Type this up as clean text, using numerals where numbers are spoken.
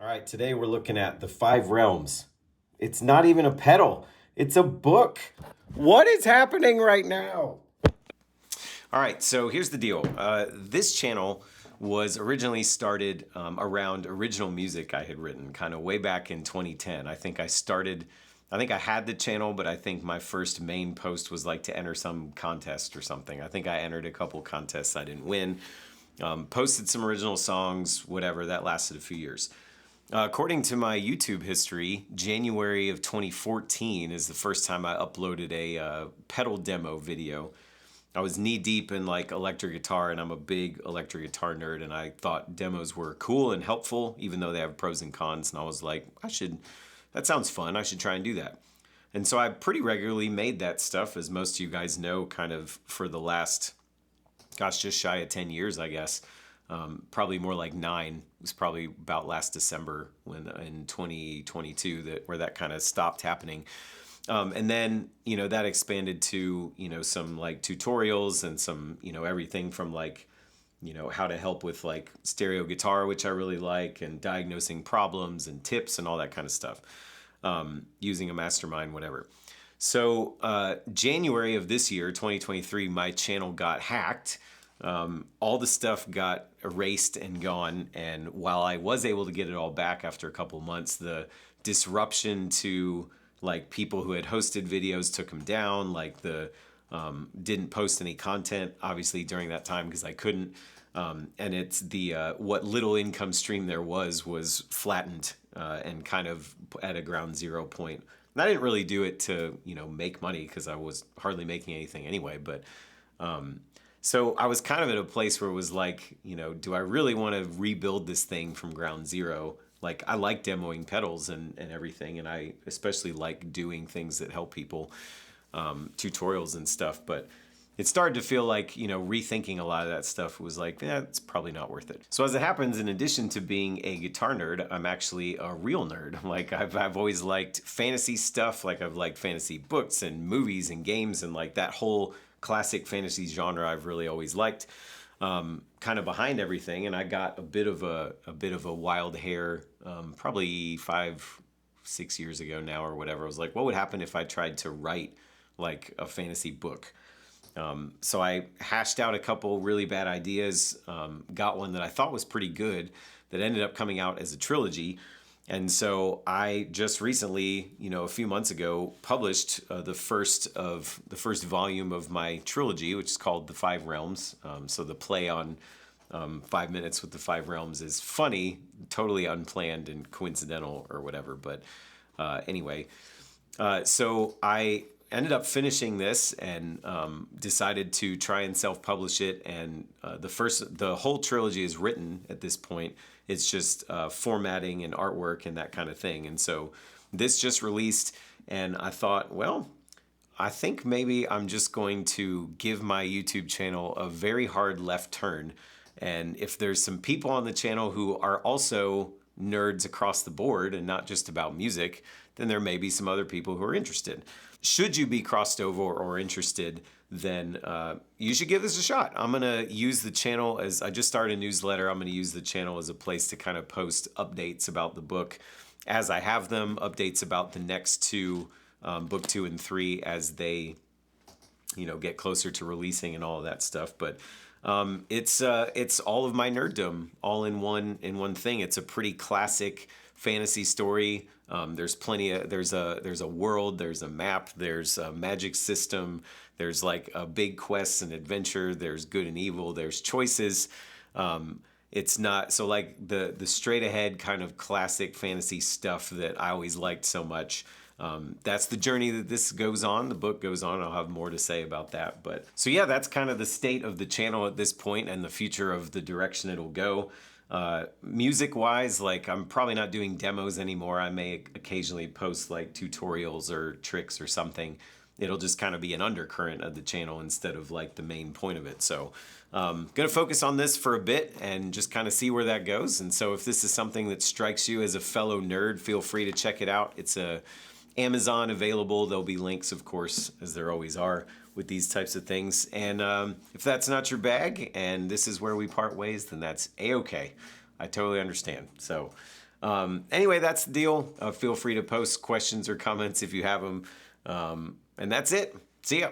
All right, today we're looking at The Five Realms. It's not even a pedal, it's a book. What is happening right now? All right, so here's the deal. This channel was originally started around original music I had written, kind of way back in 2010. I think I had the channel, but I think my first main post was like to enter some contest or something. I think I entered a couple contests I didn't win. Posted some original songs, whatever, that lasted a few years. According to my YouTube history, January of 2014 is the first time I uploaded a pedal demo video. I was knee deep in like electric guitar, and I'm a big electric guitar nerd, and I thought demos were cool and helpful, even though they have pros and cons. And I was like, that sounds fun. I should try and do that. And so I pretty regularly made that stuff, as most of you guys know, kind of for the last, just shy of 10 years, I guess. Probably more like 9. It was probably about last December when in 2022 where that kind of stopped happening. And then, that expanded to, some like tutorials and some, everything from like, how to help with like stereo guitar, which I really like, and diagnosing problems and tips and all that kind of stuff. Using a mastermind, whatever. So January of this year, 2023, my channel got hacked. All the stuff got erased and gone, and while I was able to get it all back after a couple months, the disruption to like people who had hosted videos took them down. Like didn't post any content obviously during that time because I couldn't. And it's what little income stream there was flattened and kind of at a ground zero point. And I didn't really do it to make money because I was hardly making anything anyway, but. So I was kind of at a place where it was like, do I really want to rebuild this thing from ground zero? Like, I like demoing pedals and everything, and I especially like doing things that help people, tutorials and stuff. But it started to feel like, rethinking a lot of that stuff was like, it's probably not worth it. So as it happens, in addition to being a guitar nerd, I'm actually a real nerd. Like, I've always liked fantasy stuff. Like, I've liked fantasy books and movies and games and like that whole classic fantasy genre I've really always liked, kind of behind everything. And I got a bit of a wild hair, probably 5-6 years ago now or whatever. I was like, what would happen if I tried to write like a fantasy book? So I hashed out a couple really bad ideas, got one that I thought was pretty good that ended up coming out as a trilogy. And so I just recently, a few months ago, published the first volume of my trilogy, which is called The Five Realms. So the play on 5 minutes with the Five Realms is funny, totally unplanned and coincidental or whatever. But anyway, so I ended up finishing this and decided to try and self-publish it. And the whole trilogy is written at this point. It's just formatting and artwork and that kind of thing. And so this just released, and I thought, well, I think maybe I'm just going to give my YouTube channel a very hard left turn. And if there's some people on the channel who are also nerds across the board and not just about music, then there may be some other people who are interested. Should you be crossed over or interested, then you should give this a shot. I'm going to use the channel as I just started a newsletter. I'm going to use the channel as a place to kind of post updates about the book as I have them, updates about the next two, book 2 and 3, as they, get closer to releasing and all of that stuff. But it's all of my nerddom all in one thing. It's a pretty classic fantasy story. There's a world, there's a map, there's a magic system, there's like a big quest and adventure, there's good and evil, there's choices. It's not so like the straight ahead kind of classic fantasy stuff that I always liked so much. That's the journey that this goes on. The book goes on. I'll have more to say about that. But so yeah, that's kind of the state of the channel at this point and the future of the direction it'll go. Music wise, like I'm probably not doing demos anymore. I may occasionally post like tutorials or tricks or something. It'll just kind of be an undercurrent of the channel instead of like the main point of it. So gonna focus on this for a bit and just kind of see where that goes. And so if this is something that strikes you as a fellow nerd, feel free to check it out. It's a Amazon available. There'll be links, of course, as there always are with these types of things. And if that's not your bag and this is where we part ways, then that's A-okay. I totally understand. So Anyway, that's the deal. Feel free to post questions or comments if you have them. And that's it. See ya.